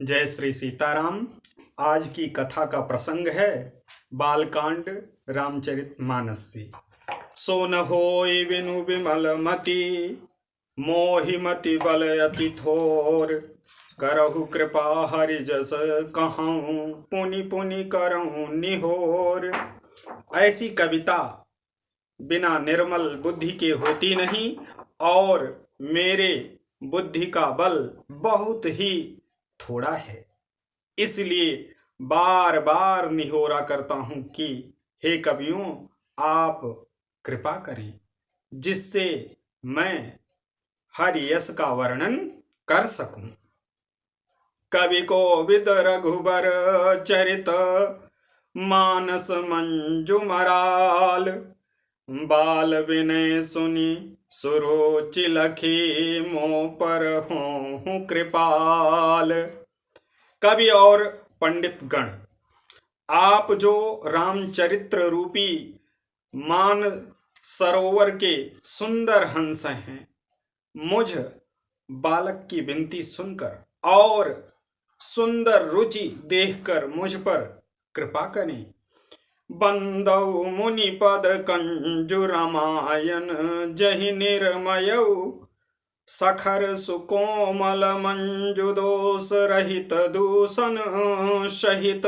जय श्री सीताराम। आज की कथा का प्रसंग है बालकांड रामचरितमानस से। सो न होय विनु विमल मति, मोहि मति बल अति थोर। करहु कृपा हरि जस कहूँ, पुनि पुनि करहु निहोर। ऐसी कविता बिना निर्मल बुद्धि के होती नहीं, और मेरे बुद्धि का बल बहुत ही थोड़ा है, इसलिए बार बार निहोरा करता हूं कि हे कवियों, आप कृपा करें जिससे मैं हरि यश का वर्णन कर सकूं। कवि कोविद रघुबर चरित, मानस मंजुमराल। बाल विनय सुनी सुरुचि लखी, मोह पर हों कृपाल। कवि और पंडित गण, आप जो रामचरित्र रूपी मान सरोवर के सुंदर हंस हैं, मुझ बालक की विनती सुनकर और सुंदर रुचि देखकर मुझ पर कृपा करें। बंदौ मुनि पद कंजु रामायण, जहि निर्मयौ सखर सुकोमल मंजु दोष रहित दूषण सहित।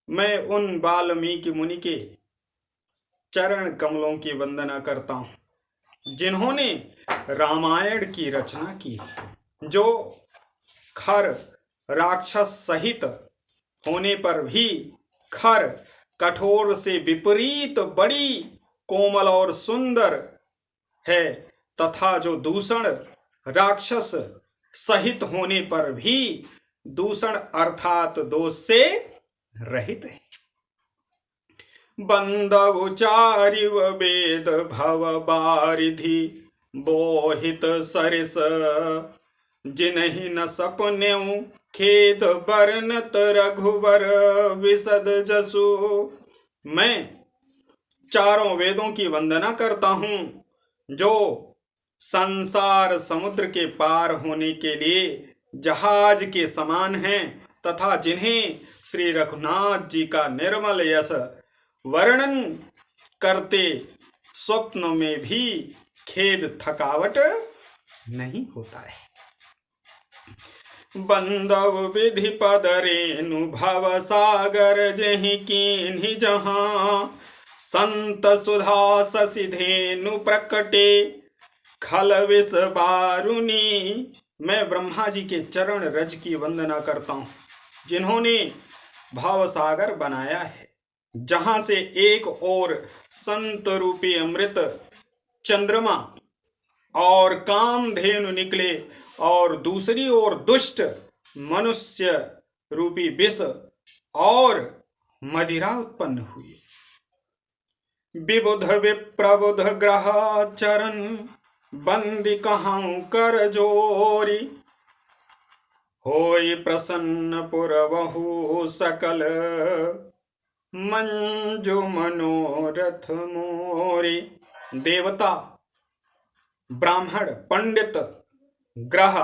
मैं उन वाल्मीकि मुनि के चरण कमलों की वंदना करता हूँ जिन्होंने रामायण की रचना की है, जो खर राक्षस सहित होने पर भी खर कठोर से विपरीत बड़ी कोमल और सुंदर है, तथा जो दूषण राक्षस सहित होने पर भी दूषण अर्थात दोष से रहित है। बंदव चारिव वेद भव बारिधि, बोहित सरिस जिन्हि न सपन्यु। खेद बरनत रघुवर विशद जसु। मैं चारों वेदों की वंदना करता हूँ, जो संसार समुद्र के पार होने के लिए जहाज के समान हैं, तथा जिन्हें श्री रघुनाथ जी का निर्मल यश वर्णन करते स्वप्न में भी खेद थकावट नहीं होता है। बंदव विधि पद रेणु भव सागर, जहि कीन्हि जहाँ संत सुधा शशि धेनु प्रकटे खल विष बारुनी। मैं ब्रह्मा जी के चरण रज की वंदना करता हूँ, जिन्होंने भाव सागर बनाया है, जहां से एक ओर संत रूपी अमृत चंद्रमा और कामधेनु निकले, और दूसरी ओर दुष्ट मनुष्य रूपी विष और मदिरा उत्पन्न हुई। विबुध विप्रबुध ग्रह चरण, बंदी कहां कर जोरी। होय प्रसन्न पुरवहु सकल, मंजु मनोरथ मोरी। देवता, ब्राह्मण, पंडित, ग्रह,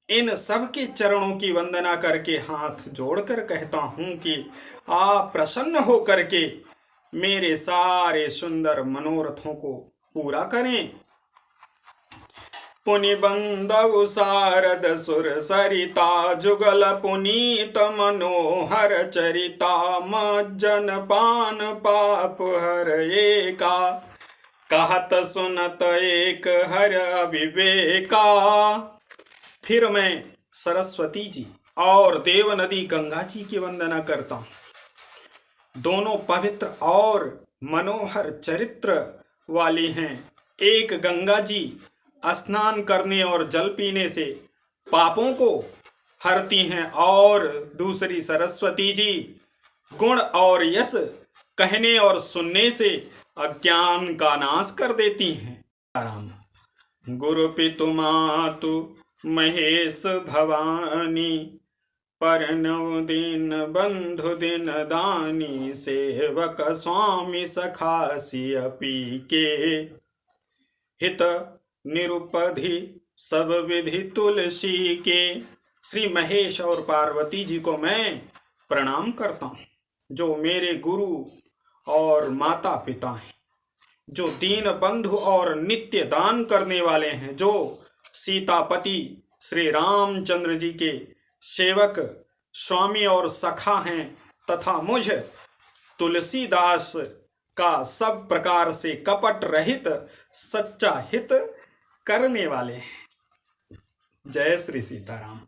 इन सब के चरणों की वंदना करके हाथ जोड़कर कहता हूं कि आप प्रसन्न हो करके मेरे सारे सुंदर मनोरथों को पूरा करें। पुनि बंदव सारद सुर सरिता, जुगल पुनीत मनोहर चरिता। मज्जन पान पाप हर एका, कहत सुनत एक हर अविवेका। फिर मैं सरस्वती जी और देव नदी गंगा जी की वंदना करता हूँ। दोनों पवित्र और मनोहर चरित्र वाली हैं। एक गंगा जी स्नान करने और जल पीने से पापों को हरती हैं, और दूसरी सरस्वती जी गुण और यश कहने और सुनने से अज्ञान का नाश कर देती हैं। राम गुरु पितु मातु महेश भवानी, परनव दिन बंधु दिन दानी। सेवक स्वामी सखासी अपी के, हित निरुपधि सब विधि तुलसी के। श्री महेश और पार्वती जी को मैं प्रणाम करता हूँ, जो मेरे गुरु और माता पिता हैं, जो दीन बंधु और नित्य दान करने वाले हैं, जो सीतापति श्री रामचंद्र जी के सेवक, स्वामी और सखा हैं, तथा मुझ तुलसीदास का सब प्रकार से कपट रहित सच्चा हित करने वाले हैं। जय श्री सीताराम।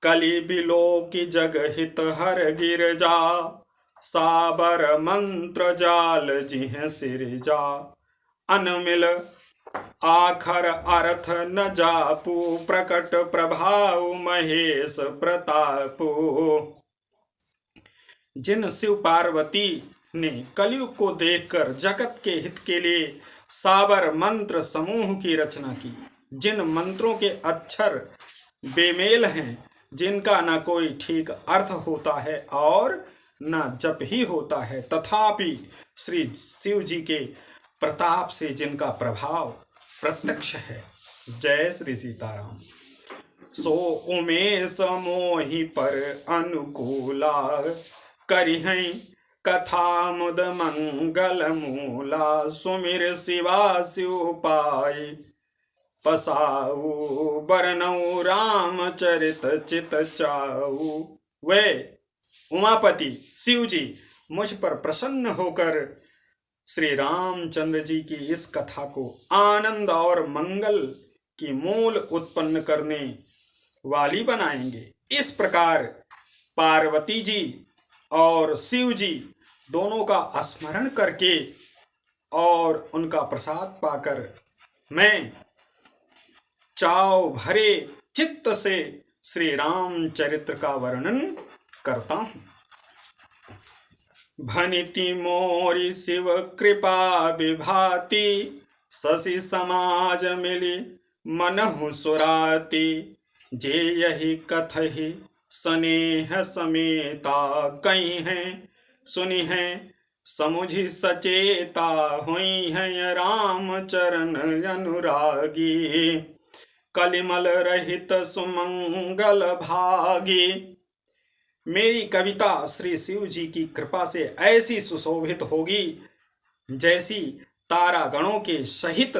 कलि बिलो की जग हित हर गिरजा, साबर मंत्र जाल जिह सिरजा। अनमिल आखर अर्थ न जापू, प्रकट प्रभाव महेश प्रतापू। जिन शिव पार्वती ने कलयुग को देखकर जगत के हित के लिए साबर मंत्र समूह की रचना की, जिन मंत्रों के अक्षर बेमेल हैं, जिनका न कोई ठीक अर्थ होता है और न जप ही होता है, तथापि श्री शिव जी के प्रताप से जिनका प्रभाव प्रत्यक्ष है। जय श्री सीताराम। सो उमेश मोहि पर अनुकूला, करिहै कथा मुद मंगल मूला। सुमिर शिवा शिव पाई, पसाऊ बरनऊ राम चरित चित चाऊ। वे उमापति शिव जी मुझ पर प्रसन्न होकर श्री रामचंद्र जी की इस कथा को आनंद और मंगल की मूल उत्पन्न करने वाली बनाएंगे। इस प्रकार पार्वती जी और शिव जी दोनों का स्मरण करके और उनका प्रसाद पाकर मैं चाव भरे चित्त से श्री रामचरित्र का वर्णन करता हूँ। भनिति मोरी शिव कृपा विभाति, शशि समाज मिली मनहु सुराती। जे यही कथहि स्नेह समेता, कहीं हैं सुनी हैं समुझि सचेता। हुई हैं राम चरण अनुरागी, कलिमल रहित सुमंगल भागी। मेरी कविता श्री शिव जी की कृपा से ऐसी सुशोभित होगी जैसी तारागणों के सहित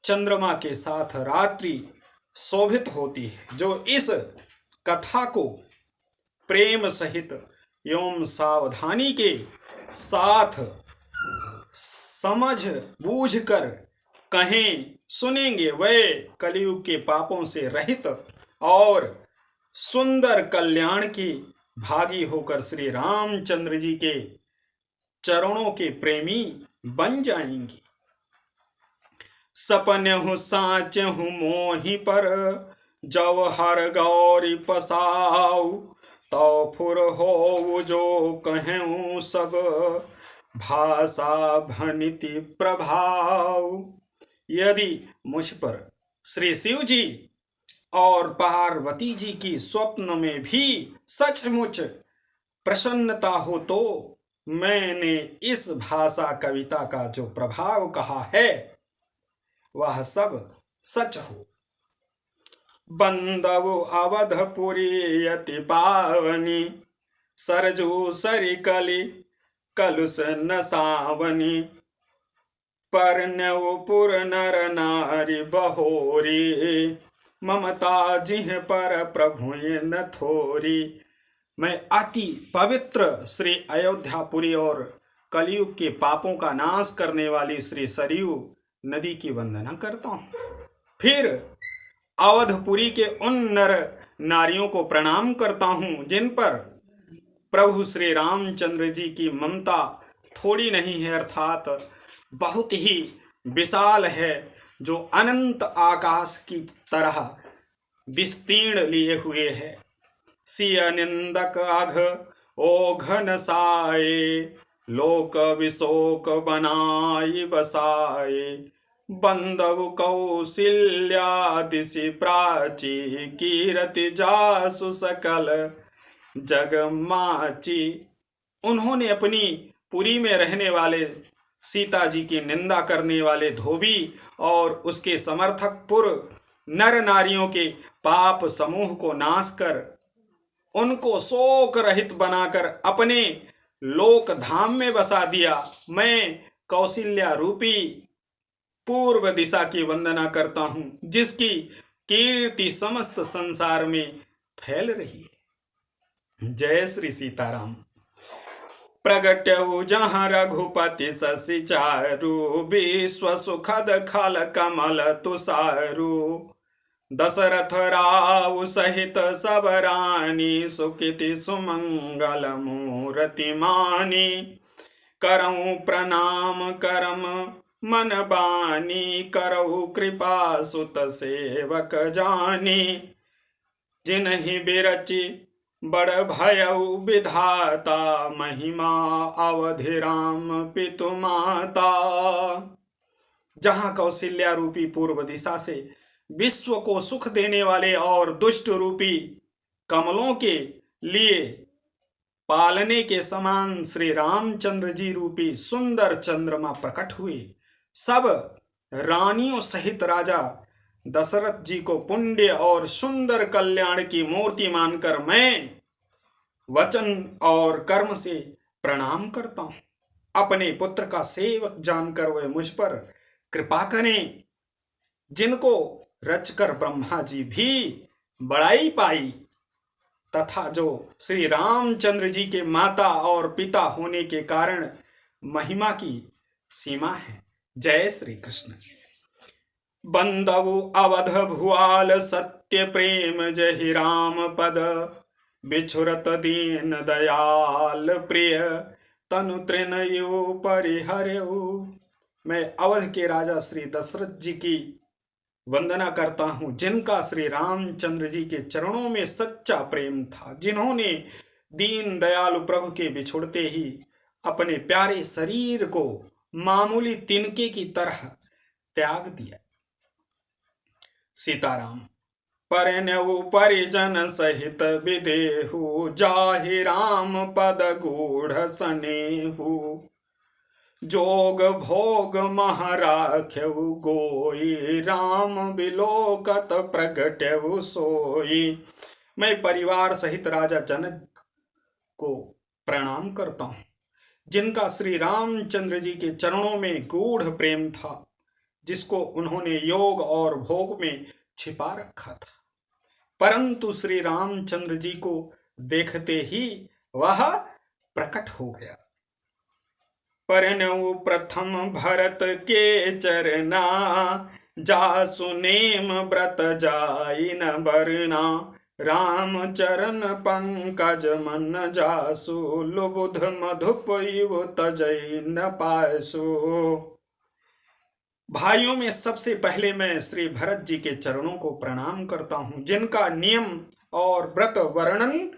चंद्रमा के साथ रात्रि शोभित होती है। जो इस कथा को प्रेम सहित एवं सावधानी के साथ समझ बूझ कर कहें सुनेंगे, वे कलयुग के पापों से रहित और सुंदर कल्याण की भागी होकर श्री रामचंद्र जी के चरणों के प्रेमी बन जाएंगी। सपन्यहु साचहु मोहि पर, जव हर गौरी पसाऊ। तो फुर हो जो कहूँ सब, भाषा भनिति प्रभाव। यदि मुझ पर श्री शिव जी और पार्वती जी की स्वप्न में भी सचमुच प्रसन्नता हो तो मैंने इस भाषा कविता का जो प्रभाव कहा है वह सब सच हो। बंदव अवधपुरी अति पावनी, सरजू सरिकली कलुष न सावनी। परनवपुर नर नारी बहोरी, ममता जिह पर प्रभु न थोरी। मैं अति पवित्र श्री अयोध्यापुरी और कलयुग के पापों का नाश करने वाली श्री सरयू नदी की वंदना करता हूँ। फिर अवधपुरी के उन नर नारियों को प्रणाम करता हूँ जिन पर प्रभु श्री रामचंद्र जी की ममता थोड़ी नहीं है, अर्थात बहुत ही विशाल है, जो अनंत आकाश की तरह विस्तीर्ण लिए हुए है। सिय निंदक अघ ओघन साए, लोक विशोक बनाई बसाए। बंदव कौशल्यादिशि प्राची, कीरति जासु सकल जग माची। उन्होंने अपनी पुरी में रहने वाले सीता जी की निंदा करने वाले धोबी और उसके समर्थक पुर नर नारियों के पाप समूह को नाश कर उनको शोक रहित बनाकर अपने लोक धाम में बसा दिया। मैं कौशल्या रूपी पूर्व दिशा की वंदना करता हूं, जिसकी कीर्ति समस्त संसार में फैल रही है। जय श्री सीताराम। प्रगट्यऊ जहाँ रघुपति शशि चारु, विश्व सुखद खल कमल तुषारु। दशरथ राव सहित सब रानी, सुकृति सुमंगल मूर्ति मानी। करऊं प्रणाम करम मन बानी, करऊ कृपा सुत सेवक जानी। जिन्हि बिरचि बड़ भयउ विधाता, महिमा अवधि राम पितु माता। जहां कौशल्या रूपी पूर्व दिशा से विश्व को सुख देने वाले और दुष्ट रूपी कमलों के लिए पालने के समान श्री रामचंद्र जी रूपी सुंदर चंद्रमा प्रकट हुए, सब रानियों सहित राजा दशरथ जी को पुण्य और सुंदर कल्याण की मूर्ति मानकर मैं वचन और कर्म से प्रणाम करता हूं। अपने पुत्र का सेवक जानकर वे मुझ पर कृपा करें, जिनको रचकर ब्रह्मा जी भी बड़ाई पाई, तथा जो श्री रामचंद्र जी के माता और पिता होने के कारण महिमा की सीमा है। जय श्री कृष्ण। बंदवु अवध भुआल सत्य प्रेम जहि राम पद, बिछुरत दीन दयाल प्रिय तनु तृणयु परिहरयु। मैं अवध के राजा श्री दशरथ जी की वंदना करता हूं, जिनका श्री रामचंद्र जी के चरणों में सच्चा प्रेम था, जिन्होंने दीन दयालु प्रभु के बिछुड़ते ही अपने प्यारे शरीर को मामूली तिनके की तरह त्याग दिया। सीताराम। परनेउ परिजन सहित विदेहु, जाहि राम पद गूढ़ सनेहु। जोग भोग महराख्यउ गोई, राम बिलोकत प्रगट्यउ सोई। मैं परिवार सहित राजा जनक को प्रणाम करता हूं, जिनका श्री रामचंद्र जी के चरणों में गूढ़ प्रेम था, जिसको उन्होंने योग और भोग में छिपा रखा था, परंतु श्री रामचंद्र जी को देखते ही वह प्रकट हो गया। परनेउ प्रथम भरत के चरना, जासु नेम व्रत जाई न बरना। राम चरण पंकज मन जासु, लुबुध मधुप इव तजई न पासु। भाइयों में सबसे पहले मैं श्री भरत जी के चरणों को प्रणाम करता हूं, जिनका नियम और व्रत वर्णन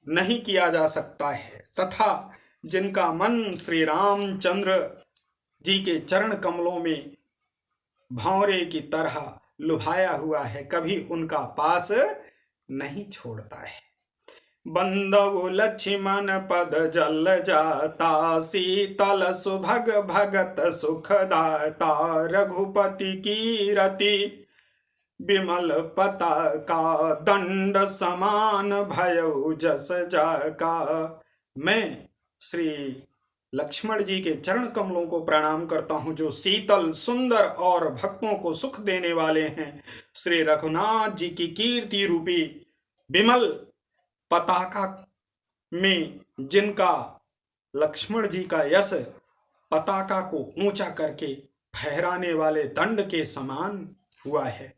नहीं किया जा सकता है, तथा जिनका मन श्री रामचंद्र जी के चरण कमलों में भंवरे की तरह लुभाया हुआ है, कभी उनका पास नहीं छोड़ता है। बंदव लक्ष्मण पद जल जाता, शीतल सुभग भगत सुखदाता। रघुपति की रति विमल पताका, दंड समान भयउ जस जाका। मैं श्री लक्ष्मण जी के चरण कमलों को प्रणाम करता हूं, जो शीतल सुंदर और भक्तों को सुख देने वाले हैं। श्री रघुनाथ जी की कीर्ति रूपी विमल पताका में जिनका लक्ष्मण जी का यश पताका को ऊंचा करके फहराने वाले दंड के समान हुआ है।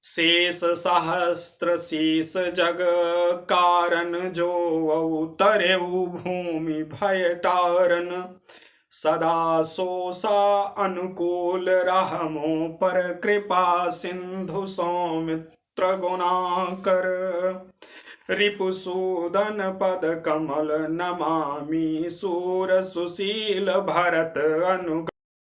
शेष सहस्त्र शीस जग कारण, जो अवतरेउ भूमि भय टारन। सदा सोसा अनुकूल रहमो, पर कृपा सिंधु सौमित्र गुणाकर। रिपुसूदन पद कमल नमामि, सूर सुशील भरत अनु